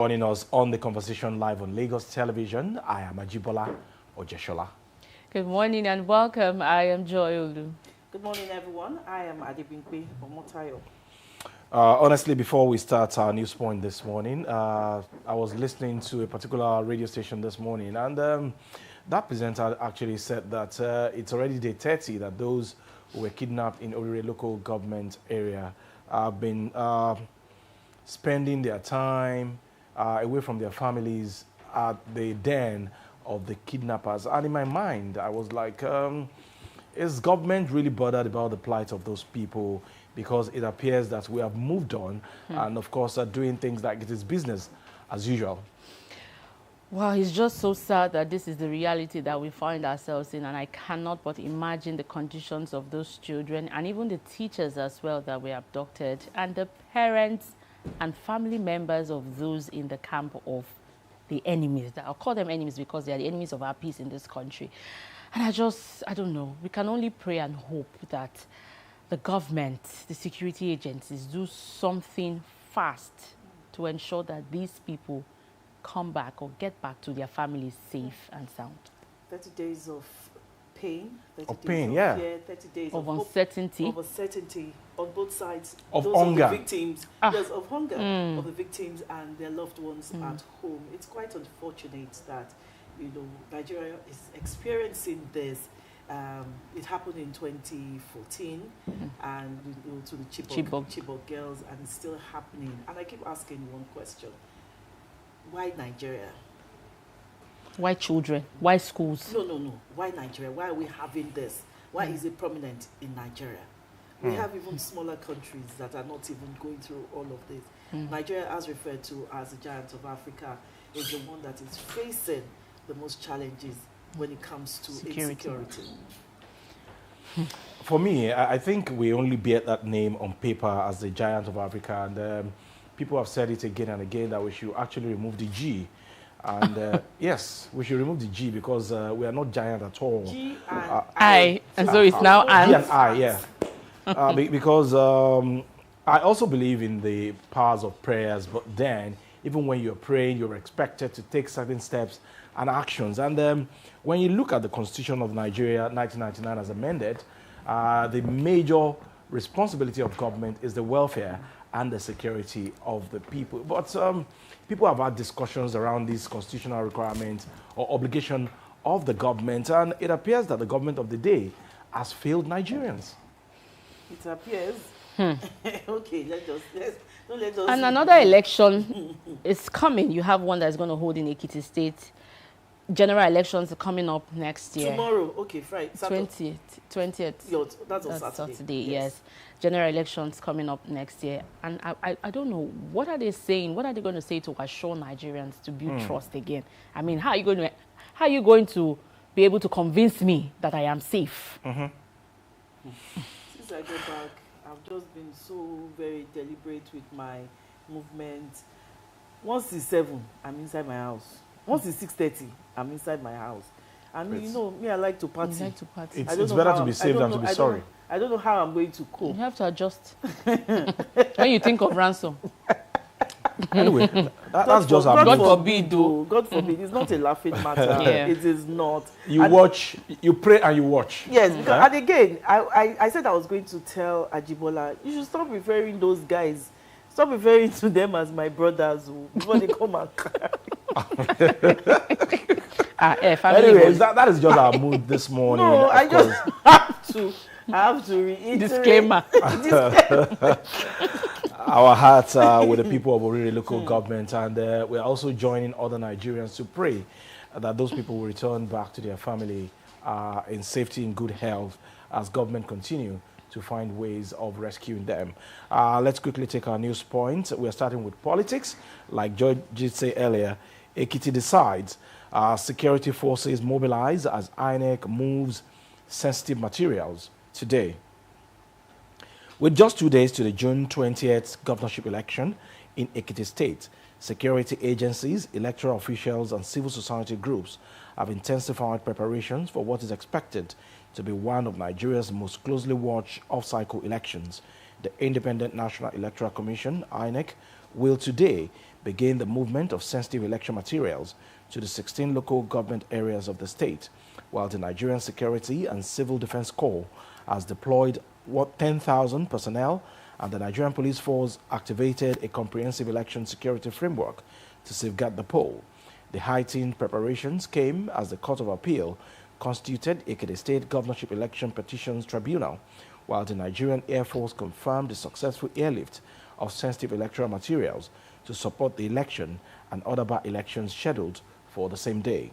Joining us on the conversation live on Lagos television, I am Ajibola Ojeshola. Good morning and welcome. I am Joy Olu. Good morning, everyone. I am Adebimpe Omotayo. Honestly, before we start our news point this morning, I was listening to a particular radio station this morning, and that presenter actually said that it's already day 30 that those who were kidnapped in Orire local government area have been spending their time away from their families at the den of the kidnappers. And in my mind, I was like, is government really bothered about the plight of those people? Because it appears that we have moved on and, of course, are doing things like it is business as usual. Well, it's just so sad that this is the reality that we find ourselves in, and I cannot but imagine the conditions of those children and even the teachers as well that were abducted, and the parents and family members of those in the camp of the enemies. I'll call them enemies because they are the enemies of our peace in this country. And I don't know. We can only pray and hope that the government, the security agencies do something fast to ensure that these people come back or get back to their families safe and sound. 30 days of pain, 30 Of days pain, of yeah. fear, 30 days Of hope, uncertainty. of uncertainty on both sides. Of those hunger. Of the victims, yes, of hunger of the victims and their loved ones at home. It's quite unfortunate that, Nigeria is experiencing this. It happened in 2014 and to the Chibok girls, and it's still happening. And I keep asking one question. Why Nigeria? Why children? Why schools? No. Why Nigeria? Why are we having this? Why is it prominent in Nigeria? We have even smaller countries that are not even going through all of this. Nigeria, as referred to as the giant of Africa, is the one that is facing the most challenges when it comes to insecurity. For me, I think we only bear that name on paper as the giant of Africa, and people have said it again and again that we should actually remove the G. And yes, we should remove the G because we are not giant at all. G and I. And so it's now G and. and I, yeah. Because I also believe in the powers of prayers, but then even when you're praying, you're expected to take certain steps and actions. And when you look at the Constitution of Nigeria, 1999 as amended, the major responsibility of government is the welfare and the security of the people. But people have had discussions around these constitutional requirements or obligation of the government, and it appears that the government of the day has failed Nigerians. it appears. Okay, let us. And another election is coming. You have one that's going to hold in Ekiti State. General elections are coming up next year. Tomorrow, okay, Friday, 20th. That's on Saturday. Yes. General elections coming up next year. And I don't know, what are they saying? What are they going to say to assure Nigerians to build trust again? I mean, how are you going to be able to convince me that I am safe? Since I get back, I've just been so very deliberate with my movement. Once it's 7, I'm inside my house. Once it's 6:30, I'm inside my house. And me, I like to party. You like to party. It's better to be safe than to be sorry. I don't know how I'm going to cope. You have to adjust. When you think of ransom. Anyway, that's just our God mood. forbid, though. God forbid. It's not a laughing matter. Yeah. It is not. You watch, you pray and you watch. Yes, because, and again, I said I was going to tell Ajibola, you should stop referring those guys. Stop referring to them as my brothers before they come and cry. Anyways, that is just our mood this morning. No, I just have to reiterate. Disclaimer. Our hearts are with the people of Orire local government, and we're also joining other Nigerians to pray that those people will return back to their family in safety and good health as government continue to find ways of rescuing them. Let's quickly take our news point. We're starting with politics. Like George did say earlier, Ekiti decides security forces mobilize as INEC moves sensitive materials today. With just 2 days to the June 20th governorship election in Ekiti State, security agencies, electoral officials, and civil society groups have intensified preparations for what is expected to be one of Nigeria's most closely watched off-cycle elections. The Independent National Electoral Commission, INEC, will today began the movement of sensitive election materials to the 16 local government areas of the state, while the Nigerian Security and Civil Defense Corps has deployed 10,000 personnel, and the Nigerian Police Force activated a comprehensive election security framework to safeguard the poll. The heightened preparations came as the Court of Appeal constituted Ekiti State Governorship Election Petitions Tribunal, while the Nigerian Air Force confirmed the successful airlift of sensitive electoral materials to support the election and other by-elections scheduled for the same day.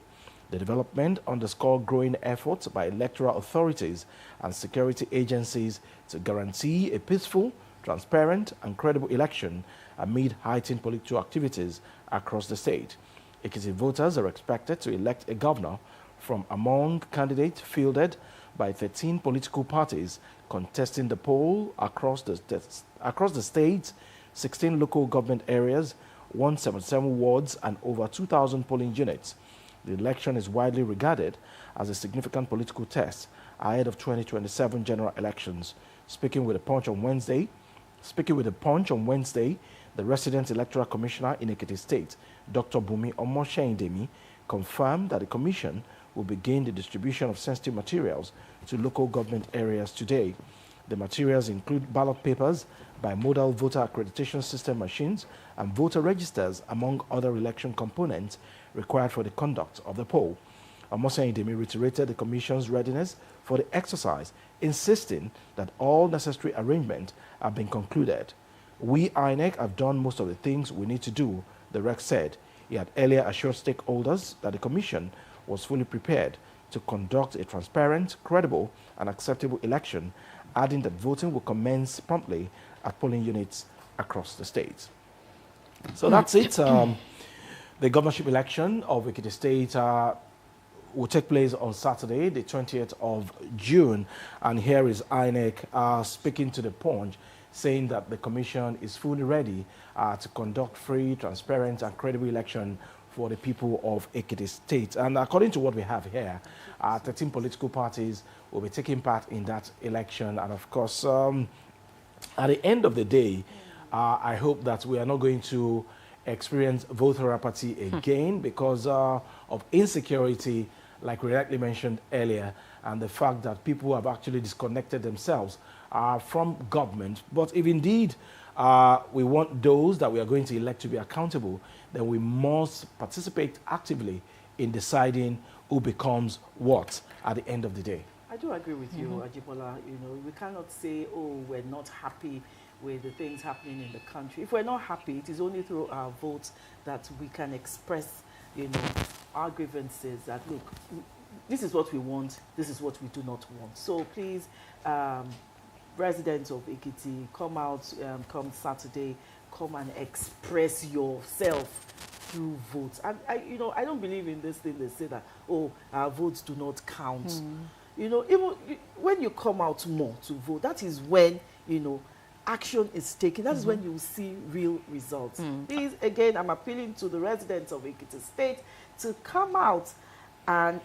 The development underscored growing efforts by electoral authorities and security agencies to guarantee a peaceful, transparent, and credible election amid heightened political activities across the state. Ekiti voters are expected to elect a governor from among candidates fielded by 13 political parties contesting the poll across the state's 16 local government areas, 177 wards, and over 2,000 polling units. The election is widely regarded as a significant political test ahead of 2027 general elections. Speaking with the Punch on Wednesday, the resident electoral commissioner in Ekiti State, Dr. Bumi Omosheindemi, confirmed that the commission will begin the distribution of sensitive materials to local government areas today. The materials include ballot papers, bimodal voter accreditation system machines, and voter registers, among other election components required for the conduct of the poll. Omosheindemi reiterated the commission's readiness for the exercise, insisting that all necessary arrangements have been concluded. We, INEC, have done most of the things we need to do, the rec said. He had earlier assured stakeholders that the commission was fully prepared to conduct a transparent, credible, and acceptable election, adding that voting will commence promptly at polling units across the state. So that's it. The governorship election of Ekiti State will take place on Saturday, the 20th of June. And here is INEC speaking to the Punch, saying that the commission is fully ready to conduct free, transparent, and credible election for the people of Ekiti State. And according to what we have here, 13 political parties will be taking part in that election. And of course, at the end of the day, I hope that we are not going to experience voter apathy again because of insecurity, like we rightly mentioned earlier, and the fact that people have actually disconnected themselves from government. But if indeed we want those that we are going to elect to be accountable, then we must participate actively in deciding who becomes what at the end of the day. I do agree with you, Ajibola. You know, we cannot say, oh, we're not happy with the things happening in the country. If we're not happy, it is only through our votes that we can express, you know, our grievances that, look, this is what we want, this is what we do not want. So please, residents of Ekiti, come out, come Saturday, come and express yourself through votes. And I don't believe in this thing they say that, oh, our votes do not count. You know, even when you come out more to vote, that is when, you know, action is taken. That is when you will see real results. Please, again, I'm appealing to the residents of Ekiti State to come out and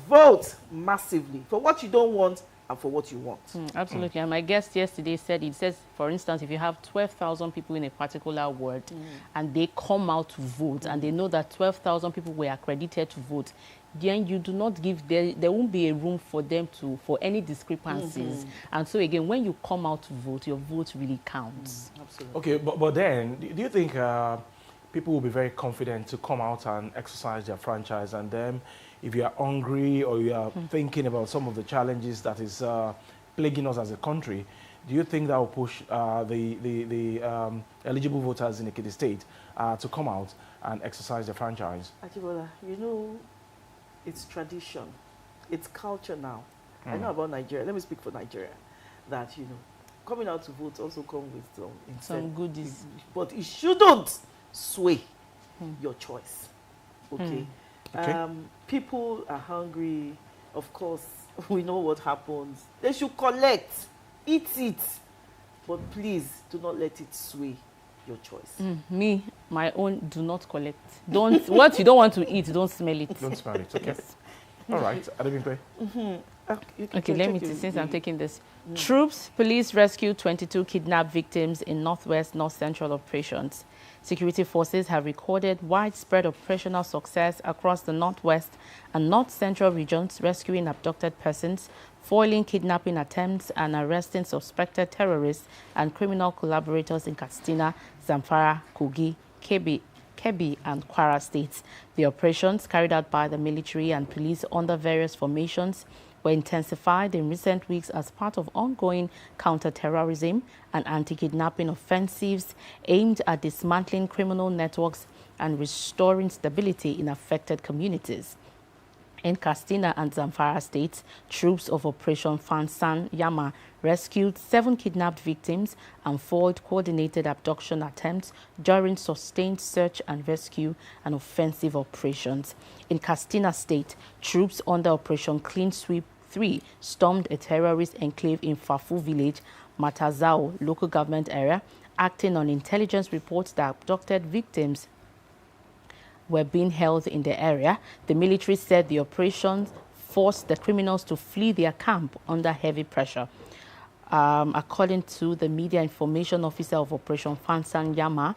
vote massively for what you don't want and for what you want. Absolutely. And my guest yesterday said, it says, for instance, if you have 12,000 people in a particular ward and they come out to vote and they know that 12,000 people were accredited to vote, then you do not give, there won't be a room for them for any discrepancies. And so again, when you come out to vote, your vote really counts. Absolutely. Okay, but then, do you think people will be very confident to come out and exercise their franchise? And then, if you are hungry or you are thinking about some of the challenges that is plaguing us as a country, do you think that will push the eligible voters in Ekiti State to come out and exercise their franchise? Ajibola, you know, it's tradition, it's culture now. I know about Nigeria. Let me speak for Nigeria. That, you know, coming out to vote also comes with some goodies, but it shouldn't sway your choice. Okay. People are hungry. Of course, we know what happens. They should collect, eat it, but please do not let it sway your choice. Me, my own, do not collect. Don't what you don't want to eat, don't smell it. Don't smell it. Okay. All right. Adebimpe. Okay, let me since I'm taking this. Troops, police rescued 22 kidnapped victims in Northwest North Central operations. Security forces have recorded widespread operational success across the northwest and north-central regions, rescuing abducted persons, foiling kidnapping attempts, and arresting suspected terrorists and criminal collaborators in Katsina, Zamfara, Kogi, Kebbi, and Kwara states. The operations carried out by the military and police under various formations were intensified in recent weeks as part of ongoing counter-terrorism and anti-kidnapping offensives aimed at dismantling criminal networks and restoring stability in affected communities. In Katsina and Zamfara states, troops of Operation Fansan Yama rescued 7 kidnapped victims and foiled coordinated abduction attempts during sustained search and rescue and offensive operations. In Katsina state, troops under Operation Clean Sweep 3 stormed a terrorist enclave in Fafu village, Matazao local government area, acting on intelligence reports that abducted victims were being held in the area. The military said the operations forced the criminals to flee their camp under heavy pressure. According to the media information officer of Operation Fansan Yama,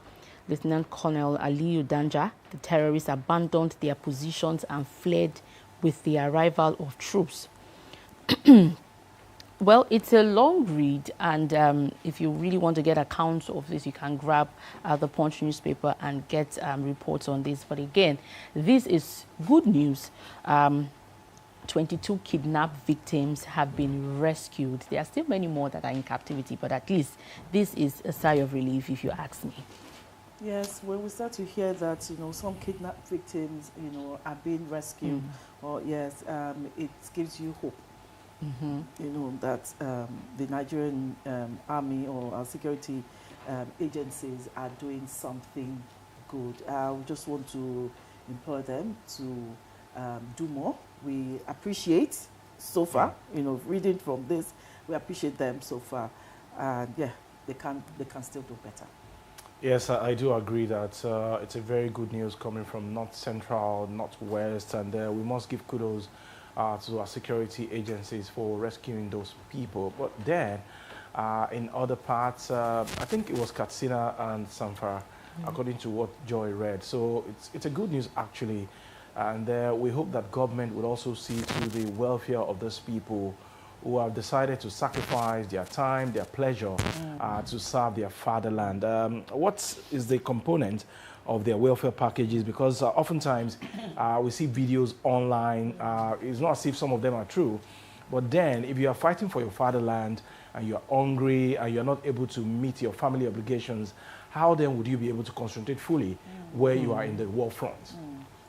Lieutenant Colonel Aliyu Danja, the terrorists abandoned their positions and fled with the arrival of troops. Well, it's a long read, and if you really want to get accounts of this, you can grab the Punch newspaper and get reports on this. But again, this is good news. 22 kidnapped victims have been rescued. There are still many more that are in captivity, but at least this is a sigh of relief, if you ask me. Yes, when we start to hear that, some kidnapped victims, are being rescued, or yes, it gives you hope. That the Nigerian army or our security agencies are doing something good. We just want to implore them to do more. We appreciate so far, reading from this, we appreciate them so far. And yeah, they can still do better. Yes, I do agree that it's a very good news coming from North Central, Northwest, and we must give kudos to our security agencies for rescuing those people. But then, in other parts, I think it was Katsina and Zamfara, according to what Joy read. So it's a good news, actually. And we hope that government would also see to the welfare of those people who have decided to sacrifice their time, their pleasure, to serve their fatherland. What is the component of their welfare packages? Because oftentimes we see videos online. It's not as if some of them are true, but then if you are fighting for your fatherland and you're hungry and you're not able to meet your family obligations, how then would you be able to concentrate fully where you are in the war front?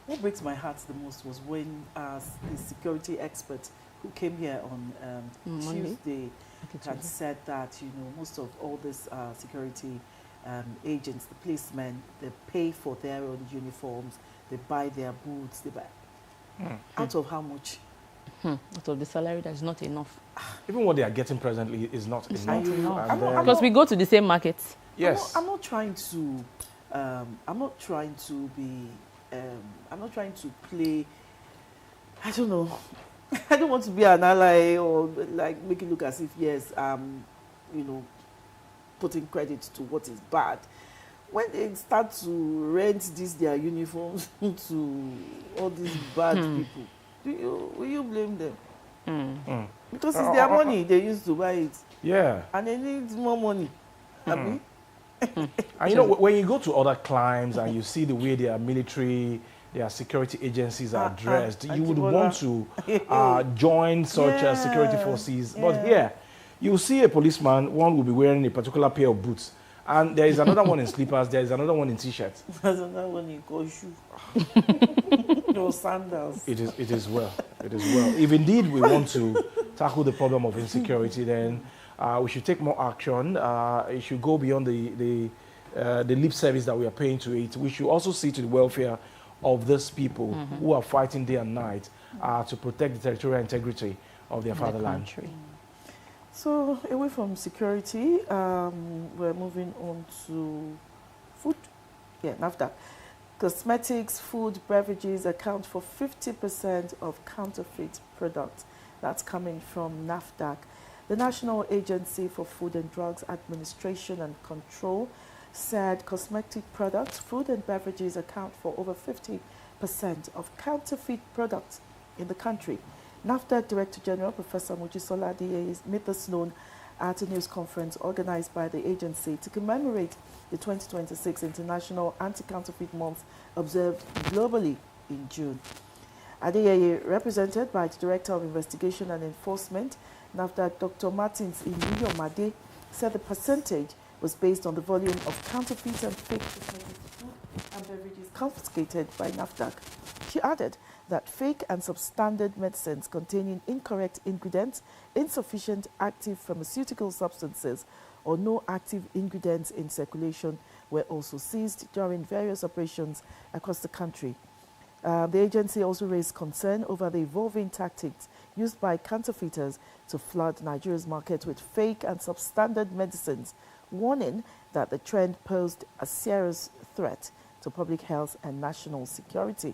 What breaks my heart the most was when the security expert who came here on Tuesday had said that most of all these security agents, the policemen, they pay for their own uniforms, they buy their boots, they buy out of how much? Out of the salary, that's not enough. Even what they are getting presently is not enough. Because we go to the same markets. Yes. I'm not trying to play, I don't know. I don't want to be an ally or like make it look as if, yes, putting credit to what is bad. When they start to rent their uniforms to all these bad people, will you blame them? Because it's their money they used to buy it. Yeah. And they need more money. And when you go to other climes and you see the way their military, their security agencies are dressed, you would want to join such security forces. But here, you see a policeman, one will be wearing a particular pair of boots, and there is another one in slippers, there is another one in t-shirts. There's another one in shoe. No sandals. It is well. It is well. If indeed we want to tackle the problem of insecurity, then we should take more action. It should go beyond the lip service that we are paying to it. We should also see to the welfare of these people who are fighting day and night to protect the territorial integrity of their fatherland. So, away from security, we're moving on to food. Yeah, NAFTA. Cosmetics, food, beverages account for 50% of counterfeit products. That's coming from NAFDAC. The National Agency for Food and Drugs Administration and Control said cosmetic products, food and beverages account for over 50% of counterfeit products in the country. NAFDAC Director General Professor Mojisola Adeyeye made this known at a news conference organized by the agency to commemorate the 2026 International Anti-Counterfeit Month observed globally in June. Adeyeye, represented by the Director of Investigation and Enforcement, NAFDAC Dr. Martins Inuyomade, said the percentage was based on the volume of counterfeit and fake food and beverages confiscated by NAFDAC. She added that fake and substandard medicines containing incorrect ingredients, insufficient active pharmaceutical substances, or no active ingredients in circulation were also seized during various operations across the country. The agency also raised concern over the evolving tactics used by counterfeiters to flood Nigeria's market with fake and substandard medicines, warning that the trend posed a serious threat to public health and national security.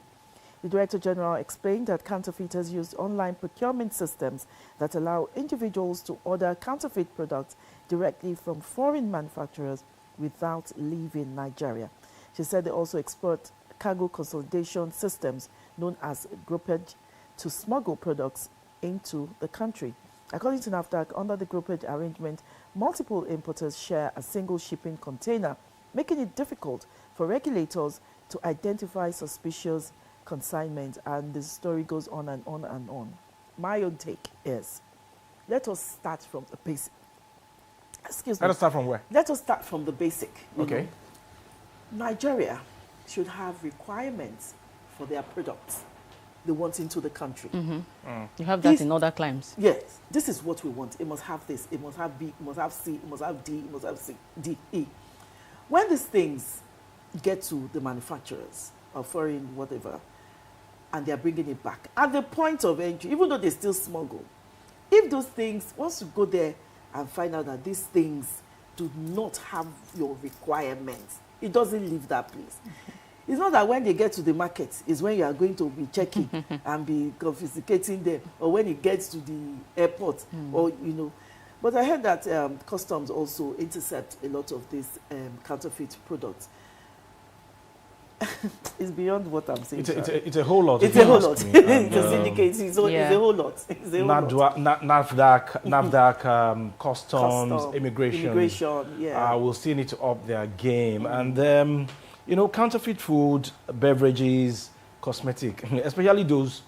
The Director General explained that counterfeiters used online procurement systems that allow individuals to order counterfeit products directly from foreign manufacturers without leaving Nigeria. She said they also exploit cargo consolidation systems known as groupage to smuggle products into the country. According to NAFDAC, under the groupage arrangement, multiple importers share a single shipping container, making it difficult for regulators to identify suspicious consignment, and the story goes on and on and on. My own take is, let us start from the basic. Excuse me. Let us start from where? Let us start from the basic. Okay. Nigeria should have requirements for their products they want into the country. You have that in other climes. Yes, this is what we want. It must have this, it must have B, it must have C, it must have D, it must have C, D, E. When these things get to the manufacturers or foreign whatever, and they're bringing it back, at the point of entry, even though they still smuggle, if those things, once you go there and find out that these things do not have your requirements, it doesn't leave that place. It's not that when they get to the market is when you are going to be checking and be confiscating them, or when it gets to the airport, or But I heard that customs also intercept a lot of these counterfeit products. It's beyond what I'm saying. It's a whole lot. It's a whole lot. It's a syndicate. It's a whole lot. It's a whole lot. NAFDAC, customs, immigration. Yeah. Will still need to up their game. And, counterfeit food, beverages, cosmetic, especially those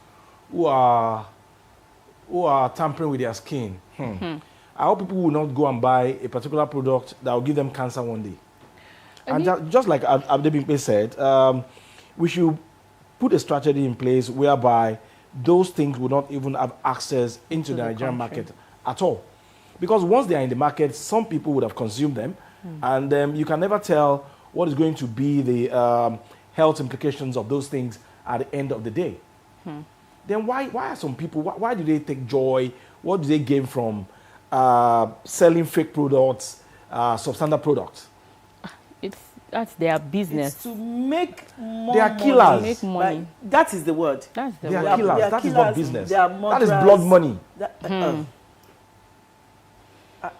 who are tampering with their skin. I hope people will not go and buy a particular product that will give them cancer one day. And just like Abdebimpe said, we should put a strategy in place whereby those things will not even have access into the Nigerian market at all. Because once they are in the market, some people would have consumed them, and you can never tell what is going to be the health implications of those things at the end of the day. Then why are some people, why do they take joy? What do they gain from selling fake products, substandard products? That's their business. It's to make more they are killers. Make money. Like, that is the word. That's the they word. are killers. They are that killers. Is not business. They are that is blood money.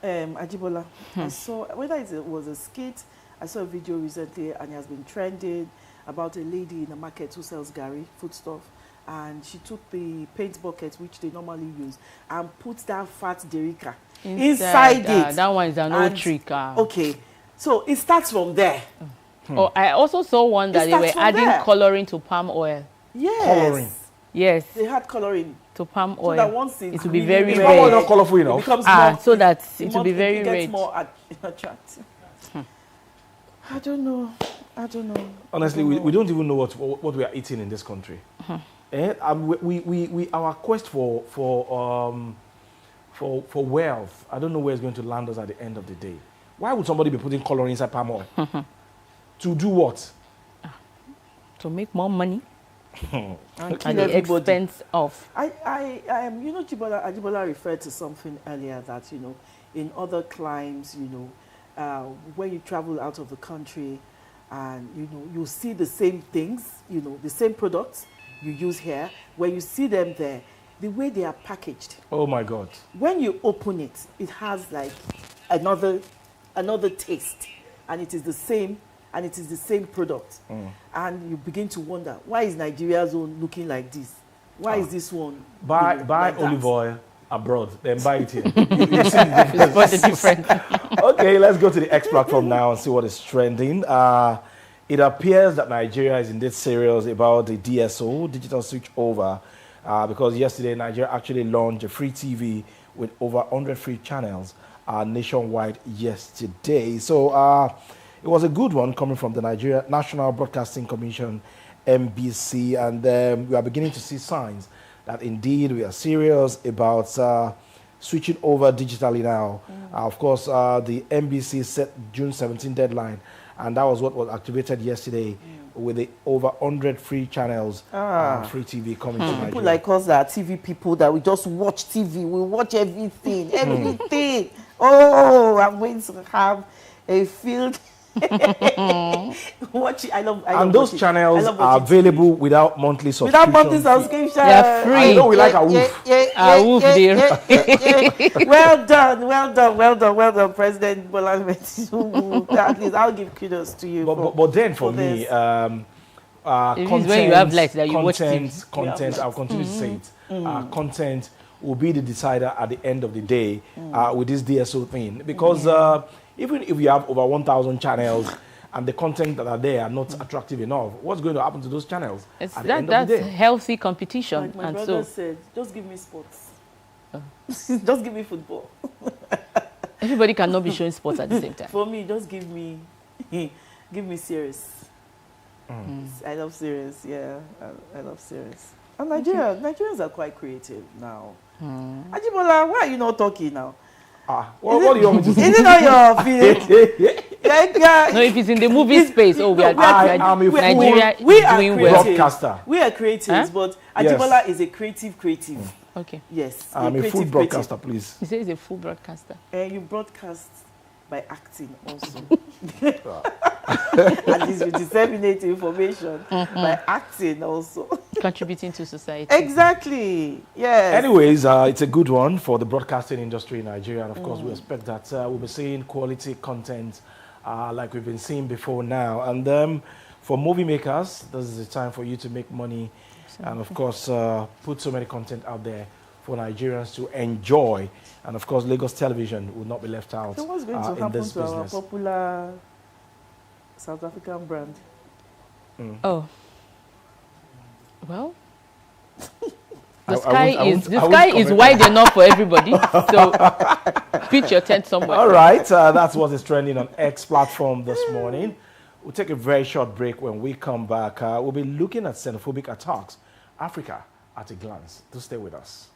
Ajibola, I saw, whether it was a skit, I saw a video recently and it has been trending about a lady in the market who sells gari, foodstuff, and she took the paint bucket, which they normally use, and put that fat derica inside it. That one is an old trick. Okay. So it starts from there. Oh, I also saw one that they were adding coloring to palm oil. Yes. Coloring. Yes. They had coloring to palm oil. So that once it will be really very red. red. Not colorful enough. It becomes more, so that it will be very red. It gets more attractive. I don't know. Honestly, we don't even know what we are eating in this country. Our quest for wealth, I don't know where it's going to land us at the end of the day. Why would somebody be putting color inside palm oil? To do what? To make more money. And at the expense of. Ajibola referred to something earlier that, in other climes, when you travel out of the country and, you see the same things, the same products you use here, when you see them there, the way they are packaged. Oh my God. When you open it, it has like another taste. and it is the same, and it is the same product. And you begin to wonder, why is Nigeria's own looking like this? Why is this one? Buy like olive that? oil abroad, then buy it here. You see the What's the difference? Okay, let's go to the X platform now and see what is trending. It appears that Nigeria is indeed serious about the DSO, digital switch over, because yesterday Nigeria actually launched a free TV with over 100 free channels nationwide yesterday. So it was a good one coming from the Nigeria National Broadcasting Commission, NBC, and we are beginning to see signs that indeed we are serious about switching over digitally now. Of course, the NBC set June 17 deadline, and that was what was activated yesterday with the over 100 free channels, free TV coming to Nigeria. People like us that are TV people, that we just watch TV, we watch everything, everything. Oh, I'm going to have a field. Watch it. I love and those watching. channels are available without monthly subscription. Without monthly subscription. They're free. I know we like a woof. Well done, President Bola Ahmed Tinubu. At least I'll give kudos to you. But then for me, content, when you have likes that you watch content, I'll continue to say it. Content will be the decider at the end of the day with this DSO thing, because even if you have over 1,000 channels and the content that are there are not attractive enough, what's going to happen to those channels at the end of the day? That's healthy competition. Like my and brother so said, just give me sports. Just give me football. everybody cannot be showing sports at the same time. For me, just give me series. I love series. Yeah, I love series. And Nigerians are quite creative now. Ajibola, why are you not talking now? What do you want me to say? Is it not your feeling? No, if it's in the movie space, we are Nigeria doing well. Broadcaster. We are creatives, but Ajibola is a creative. Okay. Yes. I'm a full broadcaster, please. He says he's a full broadcaster. And you broadcast by acting also. At least you disseminate information by acting also. Contributing to society. Exactly. Yes. Anyways, it's a good one for the broadcasting industry in Nigeria. And of course, we expect that we'll be seeing quality content like we've been seeing before now. And for movie makers, this is the time for you to make money. And of course, put so many content out there for Nigerians to enjoy. And of course, Lagos Television will not be left out So what's going to in happen this to our business. popular South African brand? Oh. Well, the sky is wide enough for everybody. So pitch your tent somewhere. All right, that's what is trending on X platform this morning. We'll take a very short break. When we come back, we'll be looking at xenophobic attacks, Africa at a glance. Do stay with us.